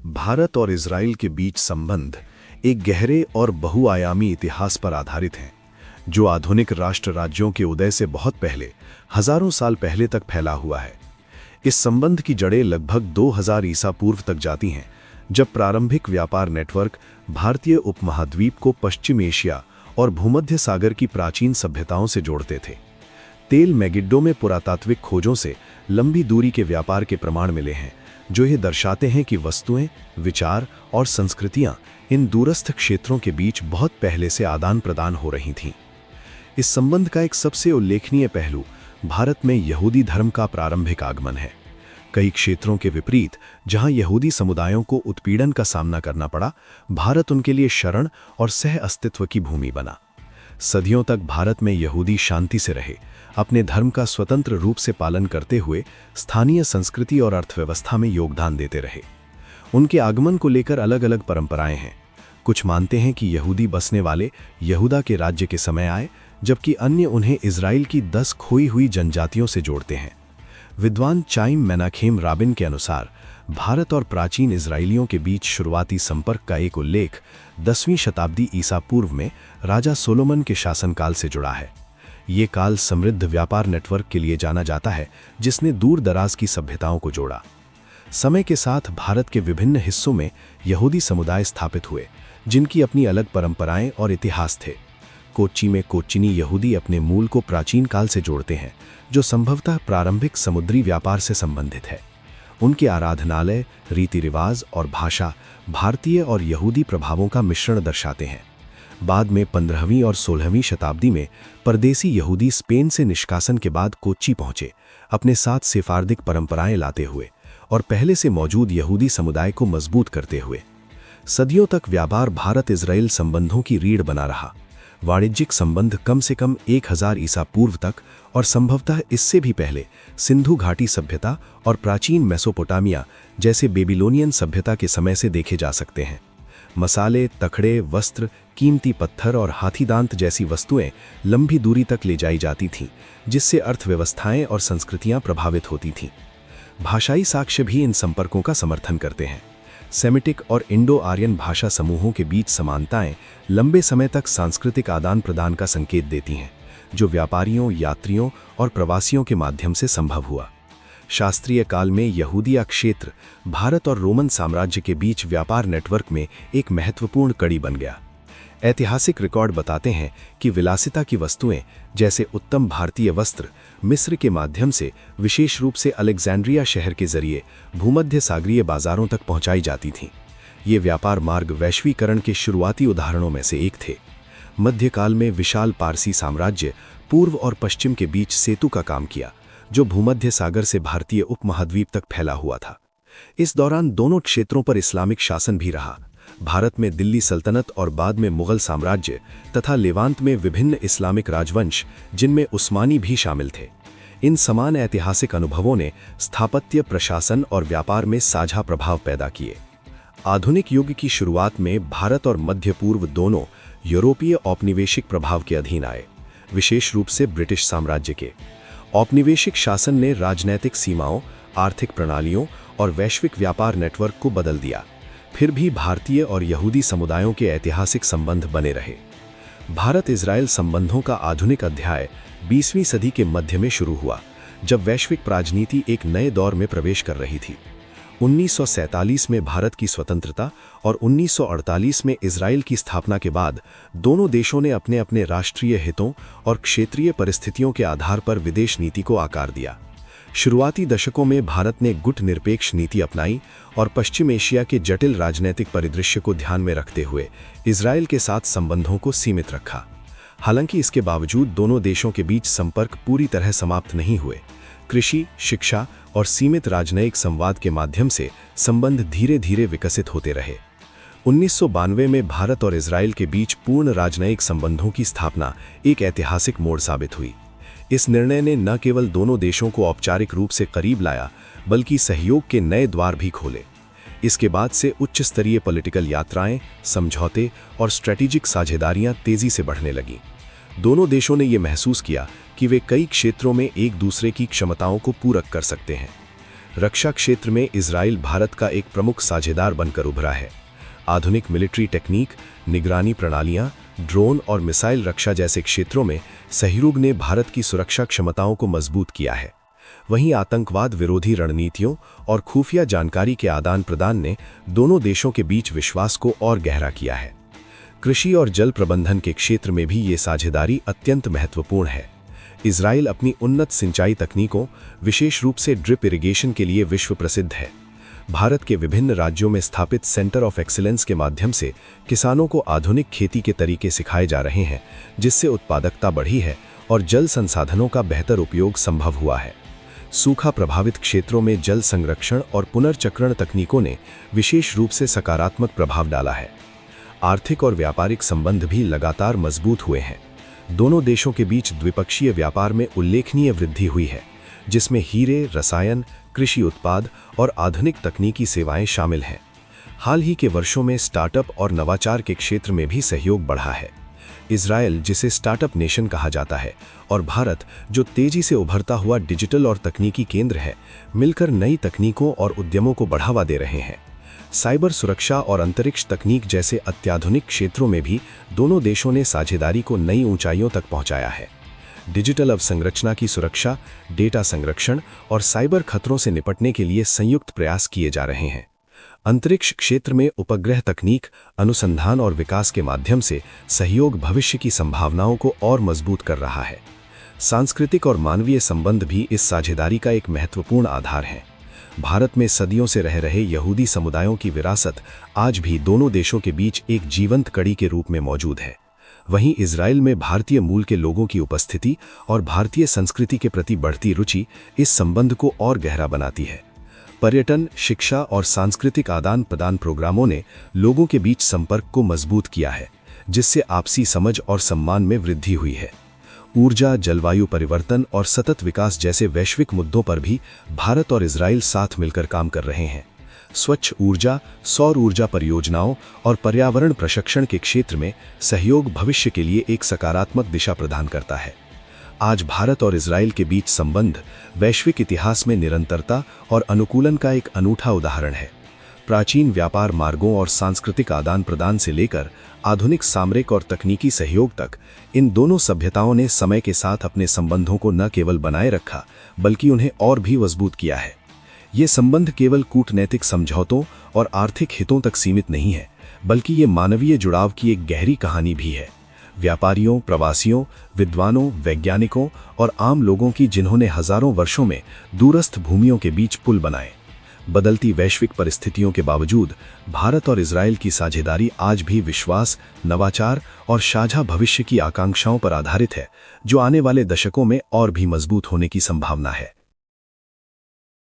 भारत और इजराइल के बीच संबंध एक गहरे और बहुआयामी इतिहास पर आधारित हैं, जो आधुनिक राष्ट्र राज्यों के उदय से बहुत पहले, हजारों साल पहले तक फैला हुआ है। इस संबंध की जड़ें लगभग 2000 ईसा पूर्व तक जाती हैं, जब प्रारंभिक व्यापार नेटवर्क भारतीय उपमहाद्वीप को पश्चिम एशिया और भूमध्य सागर की प्राचीन सभ्यताओं से जोड़ते थे। तेल मैगिड्डो में पुरातात्विक खोजों से लंबी दूरी के व्यापार के प्रमाण मिले हैं, जो ये दर्शाते हैं कि वस्तुएं, विचार और संस्कृतियां इन दूरस्थ क्षेत्रों के बीच बहुत पहले से आदान प्रदान हो रही थीं। इस संबंध का एक सबसे उल्लेखनीय पहलू भारत में यहूदी धर्म का प्रारंभिक आगमन है। कई क्षेत्रों के विपरीत, जहां यहूदी समुदायों को उत्पीड़न का सामना करना पड़ा, भारत उनके लिए शरण और सह अस्तित्व की भूमि बना। सदियों तक भारत में यहूदी शांति से रहे, अपने धर्म का स्वतंत्र रूप से पालन करते हुए स्थानीय संस्कृति और अर्थव्यवस्था में योगदान देते रहे। उनके आगमन को लेकर अलग अलग परंपराएं हैं। कुछ मानते हैं कि यहूदी बसने वाले यहूदा के राज्य के समय आए, जबकि अन्य उन्हें इजराइल की 10 खोई हुई जनजातियों से जोड़ते हैं। विद्वान चाइम मेनाखेम राबिन के अनुसार भारत और प्राचीन इजराइलियों के बीच शुरुआती संपर्क का एक उल्लेख 10वीं शताब्दी ईसा पूर्व में राजा सोलोमन के शासनकाल से जुड़ा है। ये काल समृद्ध व्यापार नेटवर्क के लिए जाना जाता है, जिसने दूर दराज की सभ्यताओं को जोड़ा। समय के साथ भारत के विभिन्न हिस्सों में यहूदी समुदाय स्थापित हुए, जिनकी अपनी अलग परंपराएं और इतिहास थे। कोच्चि में कोच्चिनी यहूदी अपने मूल को प्राचीन काल से जोड़ते हैं, जो संभवतः प्रारंभिक समुद्री व्यापार से संबंधित है। उनके आराधनालय, रीति रिवाज और भाषा भारतीय और यहूदी प्रभावों का मिश्रण दर्शाते हैं। बाद में 15वीं और 16वीं शताब्दी में परदेसी यहूदी स्पेन से निष्कासन के बाद कोच्चि पहुंचे, अपने साथ सेफार्दिक परंपराएं लाते हुए और पहले से मौजूद यहूदी समुदाय को मजबूत करते हुए। सदियों तक व्यापार भारत इजराइल संबंधों की रीढ़ बना रहा। वाणिज्यिक संबंध कम से कम 1000 ईसा पूर्व तक और संभवतः इससे भी पहले सिंधु घाटी सभ्यता और प्राचीन मेसोपोटामिया जैसे बेबीलोनियन सभ्यता के समय से देखे जा सकते हैं। मसाले, तखड़े, वस्त्र, कीमती पत्थर और हाथीदांत जैसी वस्तुएं लंबी दूरी तक ले जाई जाती थीं, जिससे अर्थव्यवस्थाएं और संस्कृतियां प्रभावित होती थीं। भाषाई साक्ष्य भी इन संपर्कों का समर्थन करते हैं। सेमिटिक और इंडो आर्यन भाषा समूहों के बीच समानताएं लंबे समय तक सांस्कृतिक आदान प्रदान का संकेत देती हैं, जो व्यापारियों, यात्रियों और प्रवासियों के माध्यम से संभव हुआ। शास्त्रीय काल में यहूदिया क्षेत्र भारत और रोमन साम्राज्य के बीच व्यापार नेटवर्क में एक महत्वपूर्ण कड़ी बन गया। ऐतिहासिक रिकॉर्ड बताते हैं कि विलासिता की वस्तुएं, जैसे उत्तम भारतीय वस्त्र, मिस्र के माध्यम से, विशेष रूप से अलेक्जेंड्रिया शहर के जरिए भूमध्य सागरीय बाजारों तक पहुंचाई जाती थीं। ये व्यापार मार्ग वैश्वीकरण के शुरुआती उदाहरणों में से एक थे। मध्यकाल में विशाल पारसी साम्राज्य पूर्व और पश्चिम के बीच सेतु का काम किया, जो भूमध्य सागर से भारतीय उपमहाद्वीप तक फैला हुआ था। इस दौरान दोनों क्षेत्रों पर इस्लामिक शासन भी रहा। भारत में दिल्ली सल्तनत और बाद में मुगल साम्राज्य तथा लेवांत में विभिन्न इस्लामिक राजवंश, जिनमें उस्मानी भी शामिल थे। इन समान ऐतिहासिक अनुभवों ने स्थापत्य, प्रशासन और व्यापार में साझा प्रभाव पैदा किए। आधुनिक युग की शुरुआत में भारत और मध्य पूर्व दोनों यूरोपीय औपनिवेशिक प्रभाव के अधीन आए, विशेष रूप से ब्रिटिश साम्राज्य के। औपनिवेशिक शासन ने राजनैतिक सीमाओं, आर्थिक प्रणालियों और वैश्विक व्यापार नेटवर्क को बदल दिया। फिर भी भारतीय और यहूदी समुदायों के ऐतिहासिक संबंध बने रहे। भारत इजराइल संबंधों का आधुनिक अध्याय 20वीं सदी के मध्य में शुरू हुआ, जब वैश्विक राजनीति एक नए दौर में प्रवेश कर रही थी। 1947 में भारत की स्वतंत्रता और 1948 में इजराइल की स्थापना के बाद दोनों देशों ने अपने अपने राष्ट्रीय हितों और क्षेत्रीय परिस्थितियों के आधार पर विदेश नीति को आकार दिया। शुरुआती दशकों में भारत ने गुट निरपेक्ष नीति अपनाई और पश्चिम एशिया के जटिल राजनीतिक परिदृश्य को ध्यान में रखते हुए इजराइल के साथ संबंधों को सीमित रखा। हालांकि इसके बावजूद दोनों देशों के बीच संपर्क पूरी तरह समाप्त नहीं हुए। कृषि, शिक्षा और सीमित राजनयिक संवाद के माध्यम से संबंध धीरे धीरे विकसित होते रहे। 1992 में भारत और इजराइल के बीच पूर्ण राजनयिक संबंधों की स्थापना एक ऐतिहासिक मोड़ साबित हुई। इस निर्णय ने न केवल दोनों देशों को औपचारिक रूप से करीब लाया, बल्कि सहयोग के नए द्वार भी खोले। इसके बाद से उच्च स्तरीय पॉलिटिकल यात्राएं, समझौते और स्ट्रेटेजिक साझेदारियां तेजी से बढ़ने लगीं। दोनों देशों ने यह महसूस किया कि वे कई क्षेत्रों में एक दूसरे की क्षमताओं को पूरक कर सकते हैं। रक्षा क्षेत्र में इजराइल भारत का एक प्रमुख साझेदार बनकर उभरा है। आधुनिक मिलिट्री टेक्निक, निगरानी प्रणालियां, ड्रोन और मिसाइल रक्षा जैसे क्षेत्रों में सहयोग ने भारत की सुरक्षा क्षमताओं को मजबूत किया है। वहीं आतंकवाद विरोधी रणनीतियों और खुफिया जानकारी के आदान प्रदान ने दोनों देशों के बीच विश्वास को और गहरा किया है। कृषि और जल प्रबंधन के क्षेत्र में भी ये साझेदारी अत्यंत महत्वपूर्ण है। इजराइल अपनी उन्नत सिंचाई तकनीकों, विशेष रूप से ड्रिप इरिगेशन के लिए विश्व प्रसिद्ध है। भारत के विभिन्न राज्यों में स्थापित सेंटर ऑफ एक्सीलेंस के माध्यम से किसानों को आधुनिक खेती के तरीके सिखाए जा रहे हैं, जिससे उत्पादकता बढ़ी है और जल संसाधनों का बेहतर उपयोग संभव हुआ है। सूखा प्रभावित क्षेत्रों में जल संरक्षण और पुनर्चक्रण तकनीकों ने विशेष रूप से सकारात्मक प्रभाव डाला है। आर्थिक और व्यापारिक संबंध भी लगातार मजबूत हुए हैं। दोनों देशों के बीच द्विपक्षीय व्यापार में उल्लेखनीय वृद्धि हुई है, जिसमें हीरे, रसायन, कृषि उत्पाद और आधुनिक तकनीकी सेवाएं शामिल हैं। हाल ही के वर्षों में स्टार्टअप और नवाचार के क्षेत्र में भी सहयोग बढ़ा है। इजराइल, जिसे स्टार्टअप नेशन कहा जाता है, और भारत, जो तेजी से उभरता हुआ डिजिटल और तकनीकी केंद्र है, मिलकर नई तकनीकों और उद्यमों को बढ़ावा दे रहे हैं। साइबर सुरक्षा और अंतरिक्ष तकनीक जैसे अत्याधुनिक क्षेत्रों में भी दोनों देशों ने साझेदारी को नई ऊंचाइयों तक पहुंचाया है। डिजिटल अवसंरचना की सुरक्षा, डेटा संरक्षण और साइबर खतरों से निपटने के लिए संयुक्त प्रयास किए जा रहे हैं। अंतरिक्ष क्षेत्र में उपग्रह तकनीक, अनुसंधान और विकास के माध्यम से सहयोग भविष्य की संभावनाओं को और मजबूत कर रहा है। सांस्कृतिक और मानवीय संबंध भी इस साझेदारी का एक महत्वपूर्ण आधार है। भारत में सदियों से रह रहे यहूदी समुदायों की विरासत आज भी दोनों देशों के बीच एक जीवंत कड़ी के रूप में मौजूद है। वहीं इजराइल में भारतीय मूल के लोगों की उपस्थिति और भारतीय संस्कृति के प्रति बढ़ती रुचि इस संबंध को और गहरा बनाती है। पर्यटन, शिक्षा और सांस्कृतिक आदान प्रदान प्रोग्रामों ने लोगों के बीच संपर्क को मजबूत किया है, जिससे आपसी समझ और सम्मान में वृद्धि हुई है। ऊर्जा, जलवायु परिवर्तन और सतत विकास जैसे वैश्विक मुद्दों पर भी भारत और इजराइल साथ मिलकर काम कर रहे हैं। स्वच्छ ऊर्जा, सौर ऊर्जा परियोजनाओं और पर्यावरण प्रशिक्षण के क्षेत्र में सहयोग भविष्य के लिए एक सकारात्मक दिशा प्रदान करता है। आज भारत और इजराइल के बीच संबंध वैश्विक इतिहास में निरंतरता और अनुकूलन का एक अनूठा उदाहरण है। प्राचीन व्यापार मार्गों और सांस्कृतिक आदान प्रदान से लेकर आधुनिक सामरिक और तकनीकी सहयोग तक, इन दोनों सभ्यताओं ने समय के साथ अपने संबंधों को न केवल बनाए रखा, बल्कि उन्हें और भी मजबूत किया है। ये संबंध केवल कूटनैतिक समझौतों और आर्थिक हितों तक सीमित नहीं है, बल्कि ये मानवीय जुड़ाव की एक गहरी कहानी भी है। व्यापारियों, प्रवासियों, विद्वानों, वैज्ञानिकों और आम लोगों की, जिन्होंने हजारों वर्षों में दूरस्थ भूमियों के बीच पुल बनाए। बदलती वैश्विक परिस्थितियों के बावजूद भारत और इजराइल की साझेदारी आज भी विश्वास, नवाचार और साझा भविष्य की आकांक्षाओं पर आधारित है, जो आने वाले दशकों में और भी मजबूत होने की संभावना है।